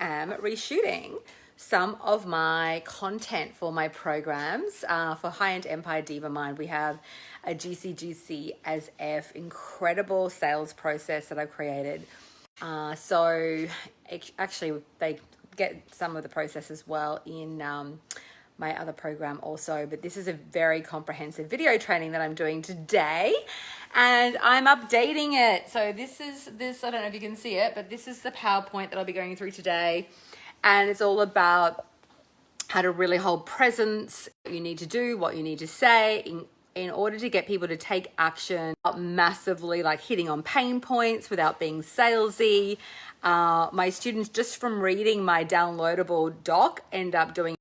am reshooting some of my content for my programs. For High-End Empire Diva Mind, we have a GC as F incredible sales process that I've created. So actually they get some of the process as well in my other program also, but this is a very comprehensive video training that I'm doing today, and I'm updating it. So this, I don't know if you can see it, but this is the PowerPoint that I'll be going through today, and it's all about how to really hold presence, what you need to do, what you need to say in order to get people to take action, not massively like hitting on pain points without being salesy. My students, just from reading my downloadable doc, end up doing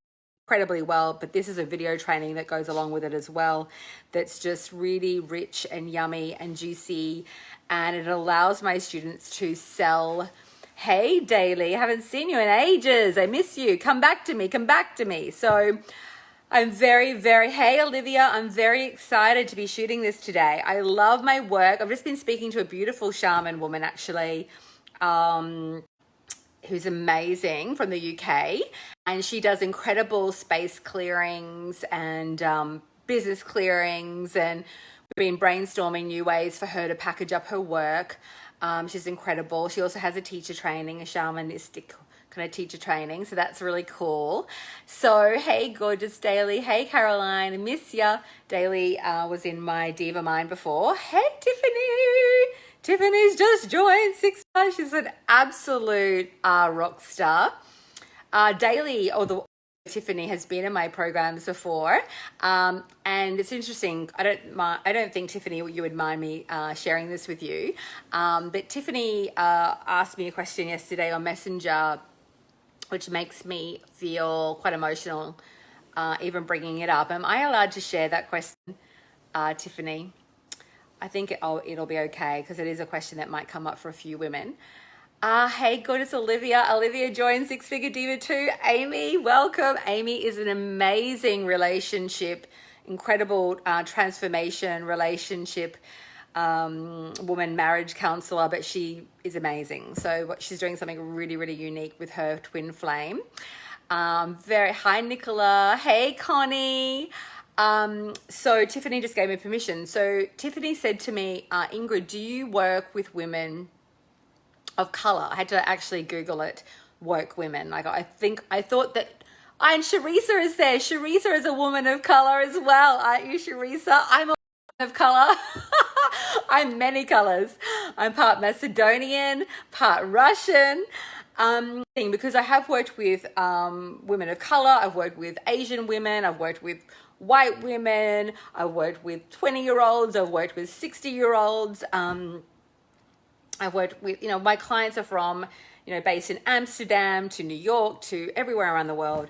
incredibly well, but this is a video training that goes along with it as well, that's just really rich and yummy and juicy, and it allows my students to sell. Hey Daily, I haven't seen you in ages, I miss you, come back to me. So I'm hey Olivia, I'm very excited to be shooting this today. I love my work. I've just been speaking to a beautiful shaman woman actually, who's amazing, from the UK, and she does incredible space clearings and business clearings, and we've been brainstorming new ways for her to package up her work. She's incredible. She also has a teacher training, a shamanistic kind of teacher training, so that's really cool. So hey gorgeous Daily, hey Caroline, I miss ya. Daily was in my Diva Mind before. Hey Tiffany's just joined 6 months. She's an absolute rock star. Daily, Tiffany has been in my programs before, and it's interesting. I don't think Tiffany, you would mind me sharing this with you. But Tiffany asked me a question yesterday on Messenger, which makes me feel quite emotional, even bringing it up. Am I allowed to share that question, Tiffany? I think it'll be okay, because it is a question that might come up for a few women. Hey, goodness, Olivia. Olivia joined Six Figure Diva too. Amy, welcome. Amy is an amazing relationship, incredible transformation relationship woman, marriage counselor, but she is amazing. So she's doing something really, really unique with her twin flame. Hi, Nicola. Hey, Connie. So Tiffany just gave me permission. So Tiffany said to me, Ingrid, do you work with women of color? I had to actually Google it, woke women. Like I thought that, and Sharisa is there. Sharisa is a woman of color as well. Aren't you, Sharisa? I'm a woman of color. I'm many colors. I'm part Macedonian, part Russian. Because I have worked with women of color. I've worked with Asian women. I've worked with white women. I've worked with 20-year-olds. I've worked with 60-year-olds. I've worked with, my clients are from, based in Amsterdam to New York to everywhere around the world.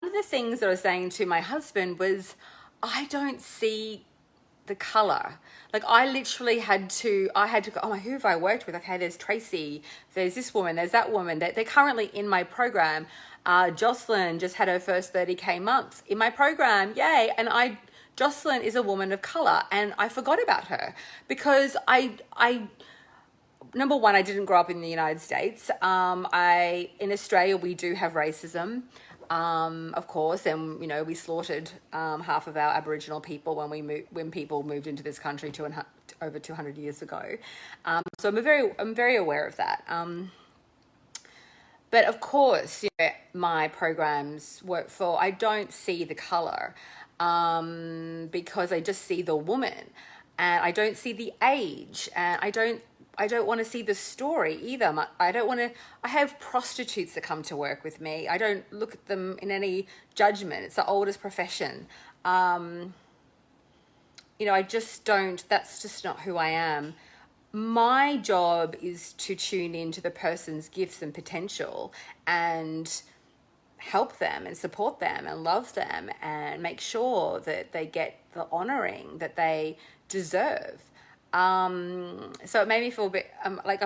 One of the things that I was saying to my husband was, I don't see the color. Like I literally had to go, oh, who have I worked with? Okay, there's Tracy, there's this woman, there's that woman. They're currently in my program. Jocelyn just had her first 30K month in my program. Yay. And Jocelyn is a woman of color, and I forgot about her because number one, I didn't grow up in the United States. In Australia, we do have racism, of course, and we slaughtered half of our Aboriginal people when people moved into this country over 200 years ago. So I'm very aware of that. But of course, my programs work for. I don't see the color because I just see the woman, and I don't see the age, and I don't want to see the story either. I have prostitutes that come to work with me. I don't look at them in any judgment. It's the oldest profession. I just don't, that's just not who I am. My job is to tune into the person's gifts and potential and help them and support them and love them and make sure that they get the honoring that they deserve. So it made me feel a bit I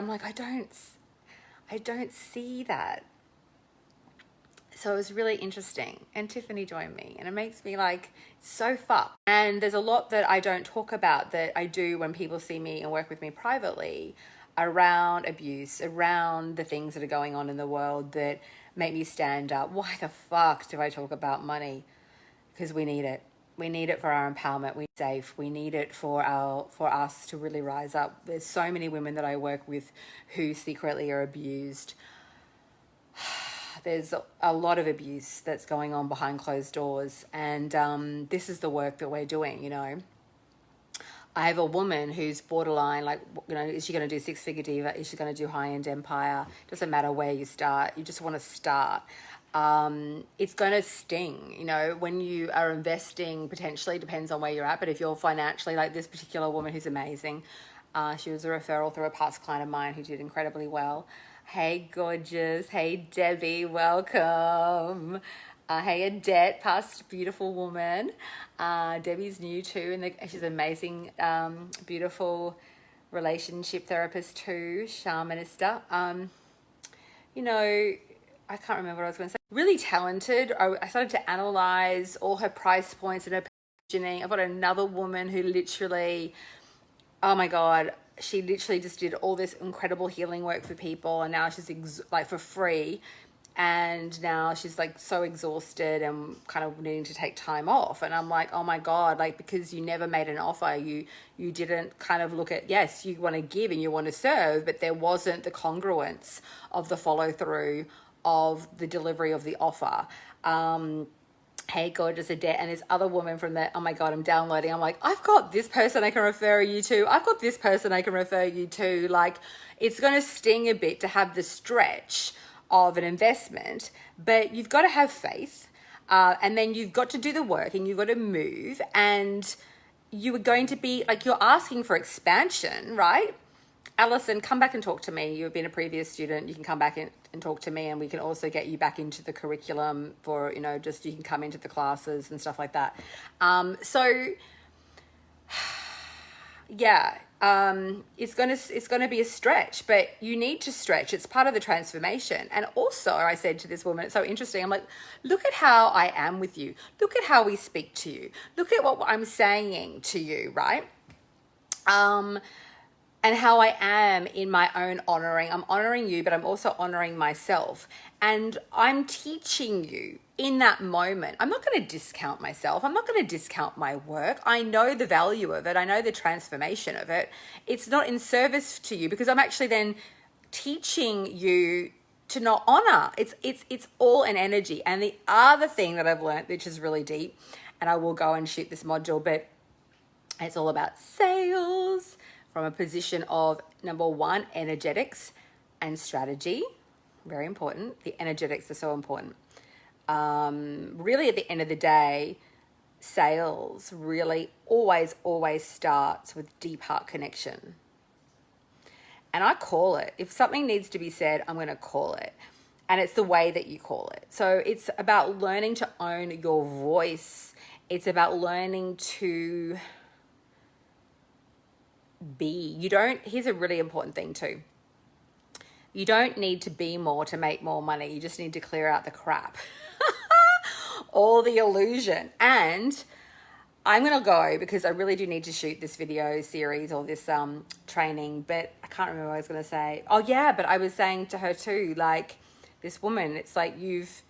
don't see that. So it was really interesting, and Tiffany joined me, and it makes me so fucked. And there's a lot that I don't talk about that I do when people see me and work with me privately. around abuse, around the things that are going on in the world that make me stand up. Why the fuck do I talk about money? Because we need it. We need it for our empowerment. We need it safe. We need it for us to really rise up. There's so many women that I work with who secretly are abused. There's a lot of abuse that's going on behind closed doors, and this is the work that we're doing, you know. I have a woman who's borderline, like, you know, is she going to do Six Figure Diva? Is she going to do High-End Empire? Doesn't matter where you start. You just want to start. It's going to sting, you know, when you are investing, potentially, depends on where you're at. But if you're financially, like this particular woman who's amazing, she was a referral through a past client of mine who did incredibly well. Hey, gorgeous. Hey, Debbie, welcome. Hey, Adette, past beautiful woman. Debbie's new too, and she's an amazing, beautiful relationship therapist too, shamanista. You know, I can't remember what I was going to say. Really talented. I started to analyze all her price points and her positioning. I've got another woman who literally, oh my God, she literally just did all this incredible healing work for people, and now she's like for free. And now she's like so exhausted and kind of needing to take time off. And I'm like, oh my God, like, because you never made an offer, you didn't kind of look at, yes, you want to give and you want to serve, but there wasn't the congruence of the follow through of the delivery of the offer. Hey, gorgeous Adette, and this other woman from the, oh my God, I'm downloading. I'm like, I've got this person I can refer you to. I've got this person I can refer you to. Like, it's going to sting a bit to have the stretch of an investment, but you've got to have faith, and then you've got to do the work, and you've got to move, and you are going to be like, you're asking for expansion, right? Alison, come back and talk to me. You've been a previous student. You can come back and talk to me, and we can also get you back into the curriculum for, you know, just you can come into the classes and stuff like that. So yeah, it's gonna be a stretch, but you need to stretch. It's part of the transformation. And also, I said to this woman, it's so interesting. I'm like, look at how I am with you. Look at how we speak to you. Look at what I'm saying to you, right? And how I am in my own honoring. I'm honoring you, but I'm also honoring myself. And I'm teaching you in that moment. I'm not going to discount myself. I'm not going to discount my work. I know the value of it. I know the transformation of it. It's not in service to you, because I'm actually then teaching you to not honor. It's all an energy. And the other thing that I've learned, which is really deep, and I will go and shoot this module, but it's all about sales from a position of, number one, energetics and strategy. Very important. The energetics are so important. Really, at the end of the day, sales really always starts with deep heart connection. And I call it. If something needs to be said, I'm going to call it. And it's the way that you call it. So it's about learning to own your voice. It's about learning to be. Here's a really important thing too. You don't need to be more to make more money. You just need to clear out the crap. All the illusion. And I'm going to go, because I really do need to shoot this video series or this training, but I can't remember what I was going to say. Oh yeah, but I was saying to her too, like, this woman, it's like, you've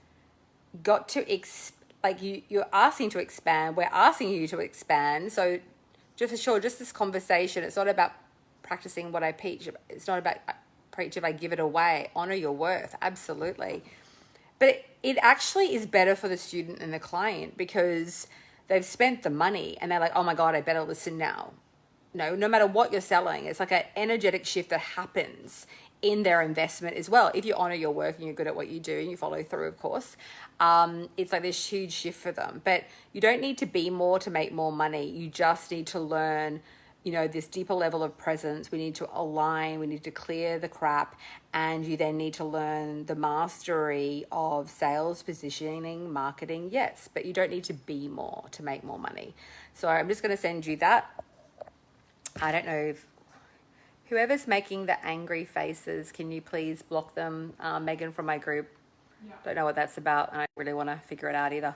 got to, you're asking to expand. We're asking you to expand. So just for sure, just this conversation, it's not about practicing what I preach. It's not about preach if I give it away. Honor your worth, absolutely. But it actually is better for the student and the client, because they've spent the money and they're like, oh my God, I better listen now. No matter what you're selling, it's like an energetic shift that happens in their investment as well. If you honor your work and you're good at what you do and you follow through, of course, it's like this huge shift for them. But you don't need to be more to make more money. You just need to learn, you know, this deeper level of presence. We need to align, we need to clear the crap, and you then need to learn the mastery of sales, positioning, marketing. Yes, but you don't need to be more to make more money. So I'm just going to send you that. I don't know if whoever's making the angry faces, can you please block them? Megan from my group. Yeah. Don't know what that's about, and I really want to figure it out either.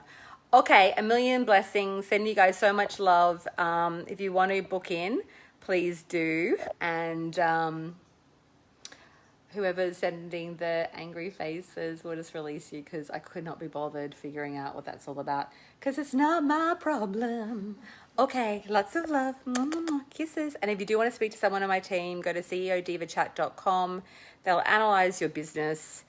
Okay, a million blessings. Sending you guys so much love. If you want to book in, please do. And whoever's sending the angry faces will just release you because I could not be bothered figuring out what that's all about because it's not my problem. Okay, lots of love. Mwah, mwah, mwah. Kisses. And if you do want to speak to someone on my team, go to ceodivachat.com. They'll analyze your business.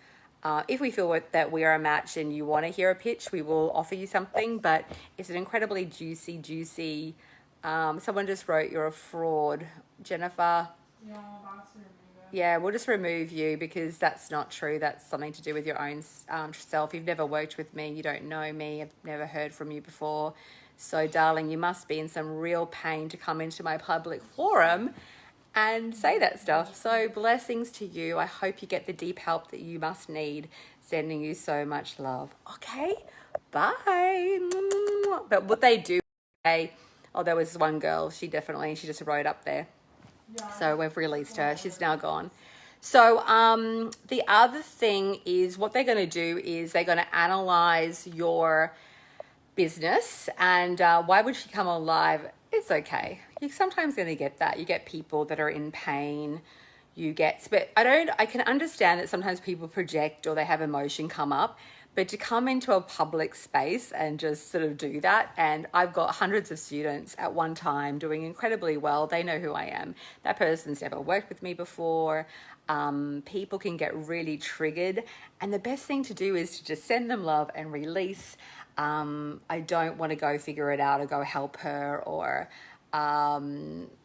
If we feel that we are a match and you want to hear a pitch, we will offer you something, but it's an incredibly juicy. Someone just wrote, you're a fraud. Jennifer. Yeah, we'll just remove you because that's not true. That's something to do with your own self. You've never worked with me. You don't know me. I've never heard from you before. So, darling, you must be in some real pain to come into my public forum and say that stuff. So, blessings to you. I hope you get the deep help that you must need. Sending you so much love. Okay, bye. But what they do, oh, there was one girl. She just wrote up there. So we've released her. She's now gone. So the other thing is what they're going to do is they're going to analyze your business. And why would she come on live? It's okay. You're sometimes going to get that. You get people that are in pain. But I can understand that sometimes people project or they have emotion come up. But to come into a public space and just sort of do that, and I've got hundreds of students at one time doing incredibly well. They know who I am. That person's never worked with me before. People can get really triggered. And the best thing to do is to just send them love and release. I don't want to go figure it out or go help her or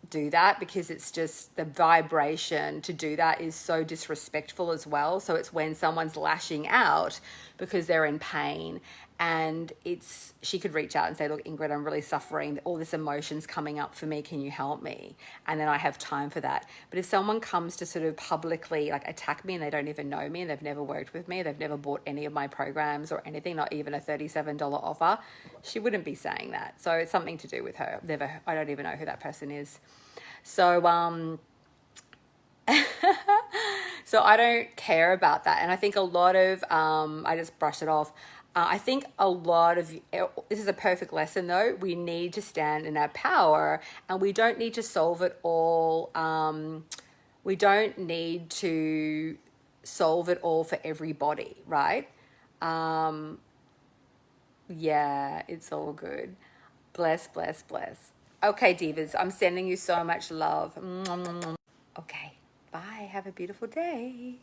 do that because it's just the vibration to do that is so disrespectful as well. So it's when someone's lashing out because they're in pain and she could reach out and say, look, Ingrid, I'm really suffering. All this emotion's coming up for me. Can you help me? And then I have time for that. But if someone comes to sort of publicly like attack me and they don't even know me and they've never worked with me, they've never bought any of my programs or anything, not even a $37 offer, she wouldn't be saying that. So it's something to do with her. I don't even know who that person is. So, so I don't care about that. And I think a lot of, I just brush it off. I think a lot of, this is a perfect lesson though. We need to stand in our power and we don't need to solve it all. We don't need to solve it all for everybody, right? Yeah, it's all good. Bless. Okay, divas, I'm sending you so much love. Okay, bye. Have a beautiful day.